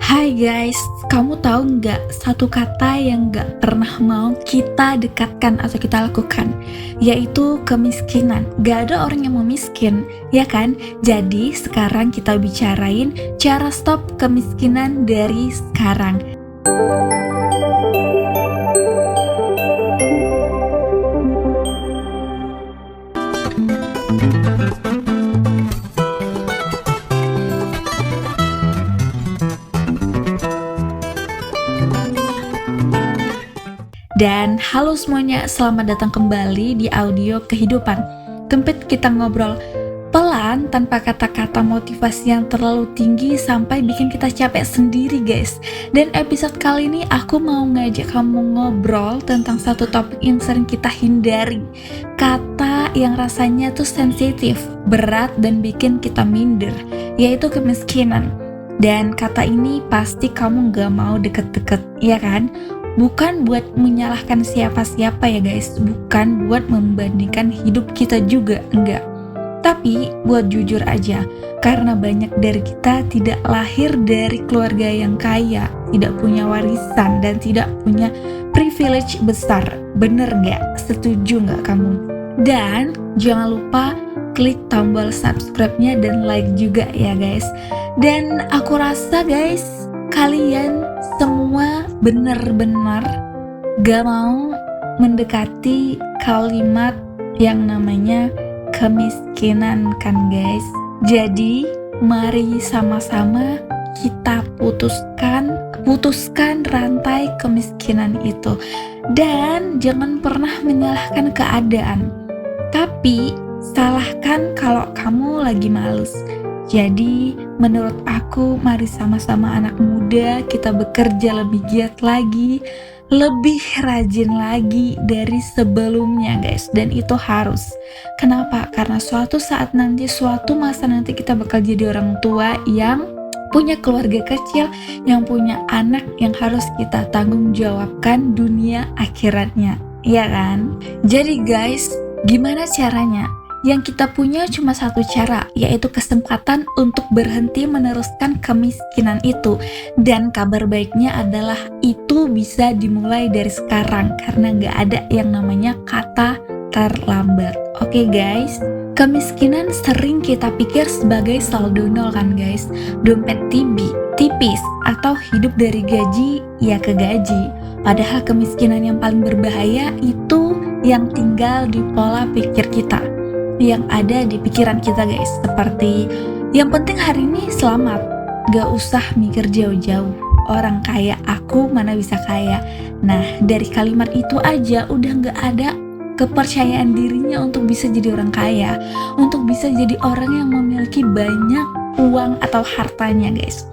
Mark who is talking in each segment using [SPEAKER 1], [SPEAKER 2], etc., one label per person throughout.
[SPEAKER 1] Hai guys, kamu tahu nggak satu kata yang nggak pernah mau kita dekatkan atau kita lakukan, yaitu kemiskinan. Gak ada orang yang mau miskin, ya kan? Jadi sekarang kita bicarain cara stop kemiskinan dari sekarang. Dan halo semuanya, selamat datang kembali di audio kehidupan. Tempat kita ngobrol pelan tanpa kata-kata motivasi yang terlalu tinggi sampai bikin kita capek sendiri guys. Dan episode kali ini aku mau ngajak kamu ngobrol tentang satu topik yang sering kita hindari. Kata yang rasanya tuh sensitif, berat dan bikin kita minder, yaitu kemiskinan. Dan kata ini pasti kamu gak mau deket-deket, ya kan? Bukan buat menyalahkan siapa-siapa ya guys, bukan buat membandingkan hidup kita juga, enggak. Tapi buat jujur aja, karena banyak dari kita tidak lahir dari keluarga yang kaya, tidak punya warisan, dan tidak punya privilege besar. Bener gak? Setuju gak kamu? Dan jangan lupa klik tombol subscribe-nya dan like juga ya guys. Dan aku rasa guys, kalian semua benar-benar gak mau mendekati kalimat yang namanya kemiskinan kan guys. Jadi mari sama-sama kita putuskan rantai kemiskinan itu. Dan jangan pernah menyalahkan keadaan, tapi salahkan kalau kamu lagi males. Jadi menurut aku mari sama-sama anak muda kita bekerja lebih giat lagi, lebih rajin lagi dari sebelumnya guys. Dan itu harus. Kenapa? Karena suatu masa nanti kita bakal jadi orang tua yang punya keluarga kecil, yang punya anak yang harus kita tanggung jawabkan dunia akhiratnya, ya kan? Jadi guys, gimana caranya? Yang kita punya cuma satu cara, yaitu kesempatan untuk berhenti meneruskan kemiskinan itu. Dan kabar baiknya adalah itu bisa dimulai dari sekarang, karena gak ada yang namanya kata terlambat. Oke guys, kemiskinan sering kita pikir sebagai saldo nol kan guys, dompet tipis, atau hidup dari gaji ya ke gaji. Padahal kemiskinan yang paling berbahaya itu yang tinggal di pola pikir kita, yang ada di pikiran kita guys. Seperti yang penting hari ini selamat, gak usah mikir jauh-jauh, orang kaya aku mana bisa kaya. Nah dari kalimat itu aja udah gak ada kepercayaan dirinya untuk bisa jadi orang kaya, untuk bisa jadi orang yang memiliki banyak uang atau hartanya guys.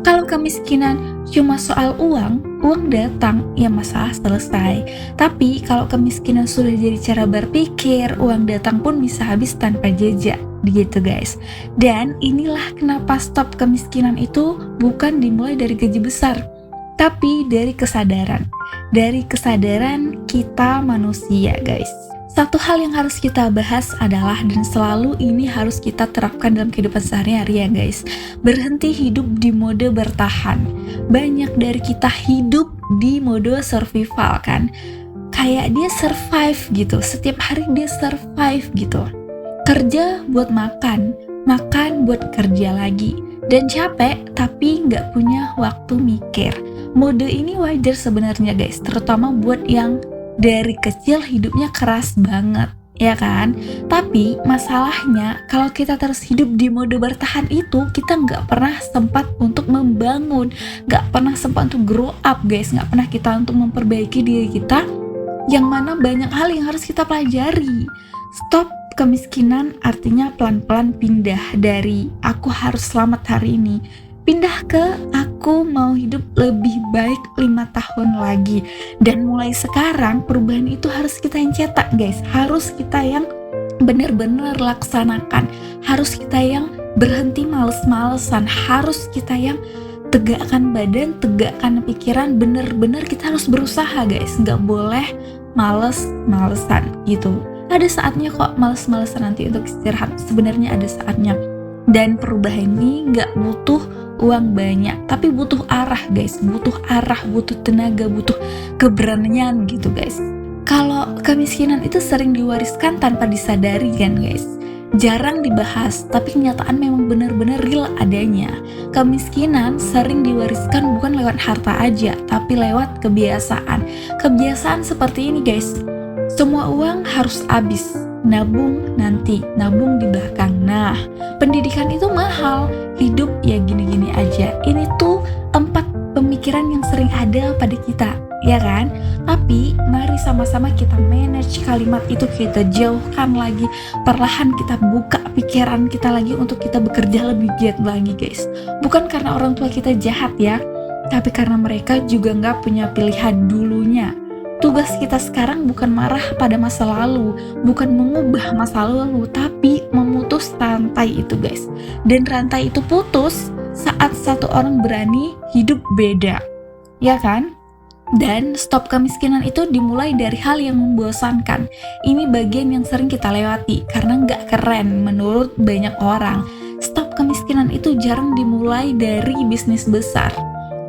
[SPEAKER 1] Kalau kemiskinan cuma soal uang datang, ya masalah selesai. Tapi kalau kemiskinan sudah jadi cara berpikir, uang datang pun bisa habis tanpa jejak, gitu guys. Dan inilah kenapa stop kemiskinan itu bukan dimulai dari gaji besar, tapi dari kesadaran. Dari kesadaran kita manusia guys. Satu hal yang harus kita bahas adalah, dan selalu ini harus kita terapkan dalam kehidupan sehari-hari ya guys, berhenti hidup di mode bertahan. Banyak dari kita hidup di mode survival kan, kayak dia survive gitu, setiap hari dia survive gitu. Kerja buat makan buat kerja lagi, dan capek tapi nggak punya waktu mikir. Mode ini wajar sebenarnya guys, terutama buat yang dari kecil hidupnya keras banget, ya kan? Tapi masalahnya kalau kita terus hidup di mode bertahan itu, kita nggak pernah sempat untuk membangun, nggak pernah sempat untuk grow up guys, nggak pernah kita untuk memperbaiki diri kita, yang mana banyak hal yang harus kita pelajari. Stop kemiskinan artinya pelan-pelan pindah dari aku harus selamat hari ini, pindah ke aku mau hidup lebih baik 5 tahun lagi. Dan mulai sekarang perubahan itu harus kita yang cetak guys, harus kita yang benar-benar laksanakan, harus kita yang berhenti males-malesan, harus kita yang tegakkan badan, tegakkan pikiran, bener-bener kita harus berusaha guys, nggak boleh males-malesan gitu. Ada saatnya kok males-malesan nanti untuk istirahat, sebenarnya ada saatnya. Dan perubahan ini nggak butuh uang banyak, tapi butuh arah guys, butuh arah, butuh tenaga, butuh keberanian gitu guys. Kalau kemiskinan itu sering diwariskan tanpa disadari kan guys, jarang dibahas, tapi kenyataan memang benar-benar real adanya. Kemiskinan sering diwariskan bukan lewat harta aja, tapi lewat kebiasaan. Kebiasaan seperti ini guys, semua uang harus habis, nabung nanti, nabung di belakang. Nah, pendidikan itu mahal, hidup ya gini-gini aja. Ini tuh 4 pemikiran yang sering ada pada kita, ya kan? Tapi mari sama-sama kita manage kalimat itu, kita jauhkan lagi, perlahan kita buka pikiran kita lagi untuk kita bekerja lebih giat lagi guys. Bukan karena orang tua kita jahat ya, tapi karena mereka juga nggak punya pilihan dulunya. Tugas kita sekarang bukan marah pada masa lalu, bukan mengubah masa lalu, tapi memutus rantai itu guys. Dan rantai itu putus saat satu orang berani hidup beda, ya kan? Dan stop kemiskinan itu dimulai dari hal yang membosankan. Ini bagian yang sering kita lewati karena nggak keren menurut banyak orang. Stop kemiskinan itu jarang dimulai dari bisnis besar,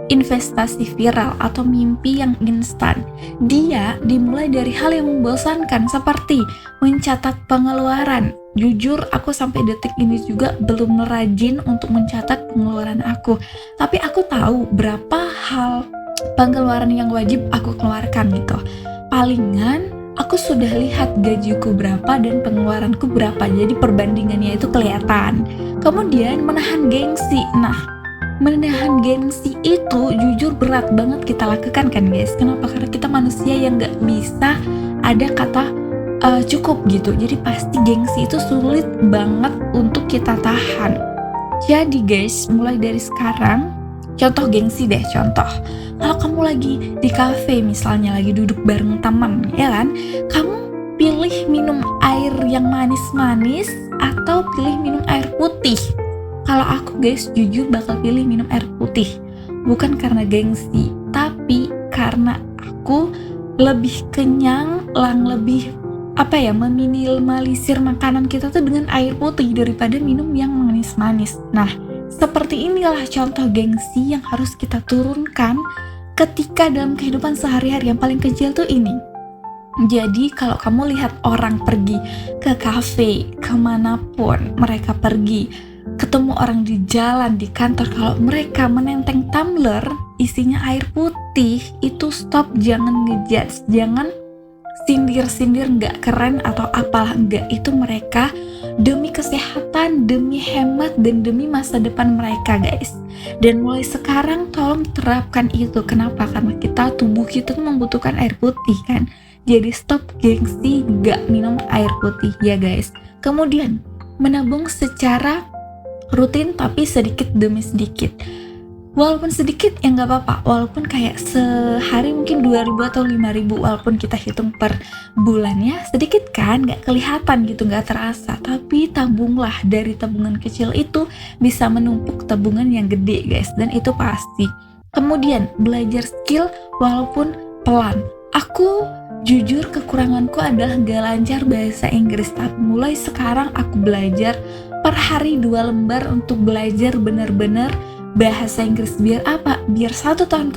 [SPEAKER 1] investasi viral, atau mimpi yang instan. Dia dimulai dari hal yang membosankan seperti mencatat pengeluaran. Jujur aku sampai detik ini juga belum rajin untuk mencatat pengeluaran aku, tapi aku tahu berapa hal pengeluaran yang wajib aku keluarkan gitu. Palingan aku sudah lihat gajiku berapa dan pengeluaranku berapa, jadi perbandingannya itu kelihatan. Kemudian menahan gengsi. Nah, menahan gengsi itu jujur berat banget kita lakukan kan guys. Kenapa? Karena kita manusia yang gak bisa ada kata cukup gitu. Jadi pasti gengsi itu sulit banget untuk kita tahan. Jadi guys, mulai dari sekarang, contoh gengsi deh, contoh. Kalau kamu lagi di cafe misalnya, lagi duduk bareng teman, ya kan? Kamu pilih minum air yang manis-manis atau pilih minum air putih? Kalau aku guys, jujur bakal pilih minum air putih. Bukan karena gengsi, tapi karena aku lebih kenyang, lebih meminimalisir makanan kita tuh dengan air putih daripada minum yang manis-manis. Nah, seperti inilah contoh gengsi yang harus kita turunkan ketika dalam kehidupan sehari-hari. Yang paling kecil tuh ini. Jadi kalau kamu lihat orang pergi ke kafe, kemanapun mereka pergi, ketemu orang di jalan, di kantor, kalau mereka menenteng tumbler isinya air putih, itu stop, jangan ngejudge, jangan sindir-sindir nggak keren atau apalah, enggak. Itu mereka demi kesehatan, demi hemat, dan demi masa depan mereka guys. Dan mulai sekarang tolong terapkan itu. Kenapa? Karena tubuh kita membutuhkan air putih kan. Jadi stop gengsi nggak minum air putih ya guys. Kemudian menabung secara rutin tapi sedikit demi sedikit. Walaupun sedikit ya nggak apa-apa, walaupun kayak sehari mungkin 2.000 atau 5.000, walaupun kita hitung per bulannya sedikit kan, nggak kelihatan gitu, nggak terasa. Tapi tabunglah, dari tabungan kecil itu bisa menumpuk tabungan yang gede guys, dan itu pasti. Kemudian belajar skill walaupun pelan. Aku jujur kekuranganku adalah nggak lancar bahasa Inggris, tapi mulai sekarang aku belajar per hari 2 lembar untuk belajar benar-benar bahasa Inggris. Biar apa? Biar 1 tahun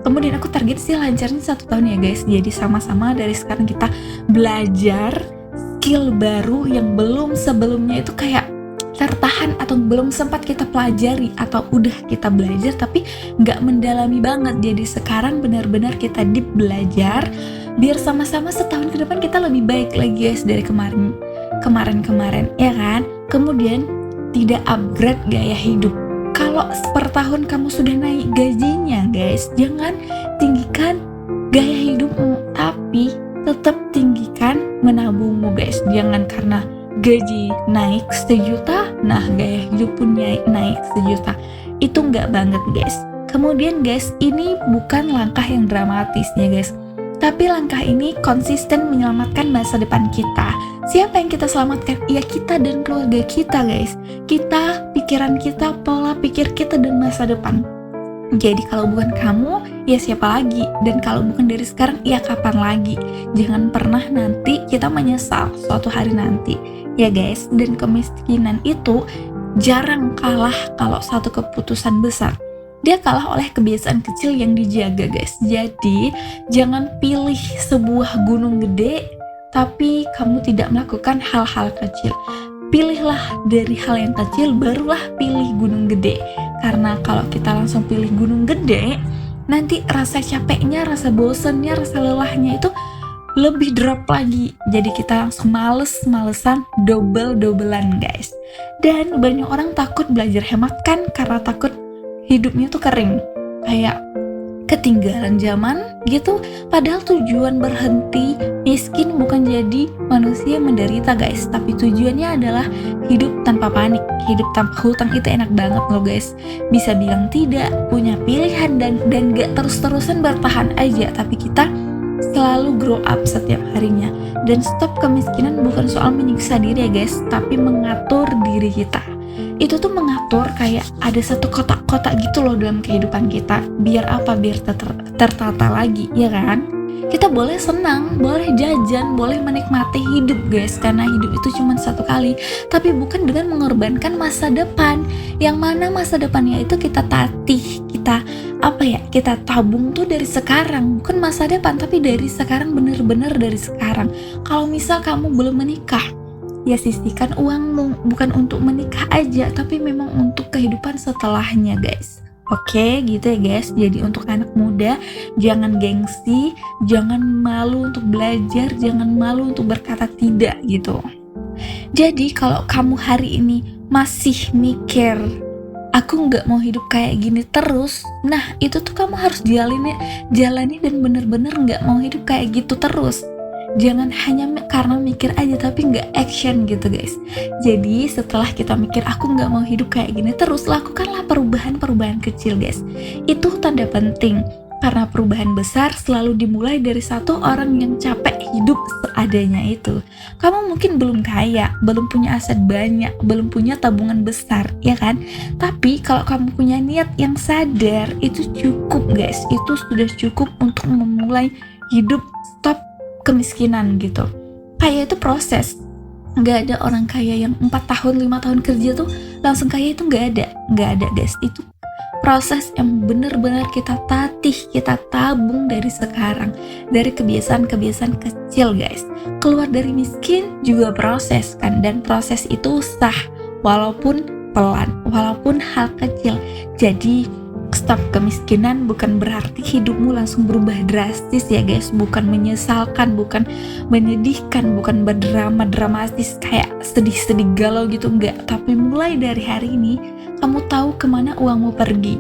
[SPEAKER 1] kemudian aku target sih lancarnya 1 tahun ya guys. Jadi sama-sama dari sekarang kita belajar skill baru yang belum sebelumnya itu kayak tertahan atau belum sempat kita pelajari, atau udah kita belajar tapi nggak mendalami banget. Jadi sekarang benar-benar kita deep belajar biar sama-sama setahun ke depan kita lebih baik lagi guys dari kemarin ya kan. Kemudian tidak upgrade gaya hidup. Kalau per tahun kamu sudah naik gajinya guys, jangan tinggikan gaya hidupmu, tapi tetap tinggikan menabungmu guys. Jangan karena gaji naik 1 juta, nah gaya hidup pun naik 1 juta. Itu nggak banget guys. Kemudian guys, ini bukan langkah yang dramatis ya guys, tapi langkah ini konsisten menyelamatkan masa depan kita. Siapa yang kita selamatkan? Ya kita dan keluarga kita guys. Kita, pikiran kita, pola pikir kita, dan masa depan. Jadi kalau bukan kamu, ya siapa lagi? Dan kalau bukan dari sekarang, ya kapan lagi? Jangan pernah nanti kita menyesal suatu hari nanti ya guys. Dan kemiskinan itu jarang kalah kalau satu keputusan besar. Dia kalah oleh kebiasaan kecil yang dijaga, guys. Jadi jangan pilih sebuah gunung gede tapi kamu tidak melakukan hal-hal kecil. Pilihlah dari hal yang kecil, barulah pilih gunung gede. Karena kalau kita langsung pilih gunung gede, nanti rasa capeknya, rasa bosannya, rasa lelahnya itu lebih drop lagi. Jadi kita langsung malesan, double-doublean, guys. Dan banyak orang takut belajar hemat kan karena takut hidupnya tuh kering, kayak ketinggalan zaman gitu. Padahal tujuan berhenti miskin bukan jadi manusia menderita, guys, tapi tujuannya adalah hidup tanpa panik, hidup tanpa hutang. Itu enak banget loh, guys. Bisa bilang tidak, punya pilihan, dan gak terus-terusan bertahan aja, tapi kita selalu grow up setiap harinya. Dan stop kemiskinan bukan soal menyiksa diri ya, guys, tapi mengatur diri kita. Itu tuh mengatur kayak ada satu kotak-kotak gitu loh dalam kehidupan kita. Biar apa? Biar tertata lagi, ya kan? Kita boleh senang, boleh jajan, boleh menikmati hidup, guys, karena hidup itu cuma satu kali. Tapi bukan dengan mengorbankan masa depan, yang mana masa depannya itu kita tatih, kita tabung tuh dari sekarang. Bukan masa depan, tapi dari sekarang, bener-bener dari sekarang. Kalau misal kamu belum menikah, ya sisihkan uangmu, bukan untuk menikah aja, tapi memang untuk kehidupan setelahnya, guys. Oke, gitu ya, guys. Jadi untuk anak muda, jangan gengsi, jangan malu untuk belajar, jangan malu untuk berkata tidak gitu. Jadi kalau kamu hari ini masih mikir, aku nggak mau hidup kayak gini terus, nah itu tuh kamu harus jalani dan bener-bener nggak mau hidup kayak gitu terus. Jangan hanya karena mikir aja tapi nggak action gitu, guys. Jadi setelah kita mikir aku nggak mau hidup kayak gini terus, lakukanlah perubahan-perubahan kecil, guys. Itu tanda penting, karena perubahan besar selalu dimulai dari satu orang yang capek hidup seadanya itu. Kamu mungkin belum kaya, belum punya aset banyak, belum punya tabungan besar, ya kan? Tapi kalau kamu punya niat yang sadar, itu cukup, guys. Itu sudah cukup untuk memulai hidup stop kemiskinan gitu. Kaya itu proses. Gak ada orang kaya yang 4 tahun, 5 tahun kerja tuh langsung kaya, itu gak ada, guys. Itu proses yang benar-benar kita tatih, kita tabung dari sekarang, dari kebiasaan-kebiasaan kecil, guys. Keluar dari miskin juga proses kan, dan proses itu sah walaupun pelan, walaupun hal kecil. Jadi stop kemiskinan bukan berarti hidupmu langsung berubah drastis ya, guys. Bukan menyesalkan, bukan menyedihkan, bukan berdrama dramatis kayak sedih-sedih galau gitu, enggak. Tapi mulai dari hari ini kamu tahu kemana uangmu pergi,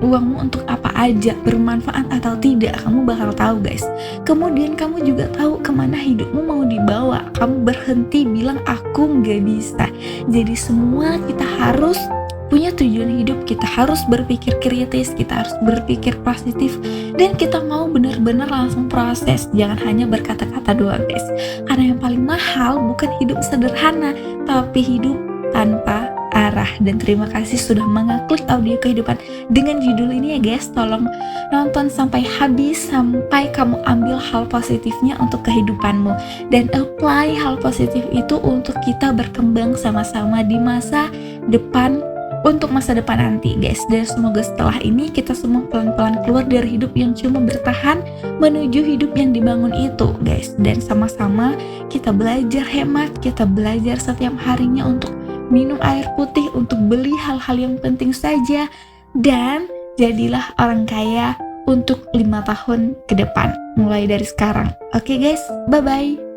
[SPEAKER 1] uangmu untuk apa aja, bermanfaat atau tidak, kamu bakal tahu, guys. Kemudian kamu juga tahu kemana hidupmu mau dibawa. Kamu berhenti bilang aku nggak bisa. Jadi semua kita harus punya tujuan hidup, kita harus berpikir kritis, kita harus berpikir positif, dan kita mau benar-benar langsung proses, jangan hanya berkata-kata doang, guys. Karena yang paling mahal bukan hidup sederhana, tapi hidup tanpa arah. Dan terima kasih sudah mengeklik audio kehidupan dengan judul ini ya, guys. Tolong nonton sampai habis, sampai kamu ambil hal positifnya untuk kehidupanmu, dan apply hal positif itu untuk kita berkembang sama-sama di masa depan, untuk masa depan nanti, guys. Dan semoga setelah ini kita semua pelan-pelan keluar dari hidup yang cuma bertahan menuju hidup yang dibangun itu, guys. Dan sama-sama kita belajar hemat, kita belajar setiap harinya untuk minum air putih, untuk beli hal-hal yang penting saja, dan jadilah orang kaya untuk 5 tahun ke depan mulai dari sekarang. Oke, guys, bye-bye.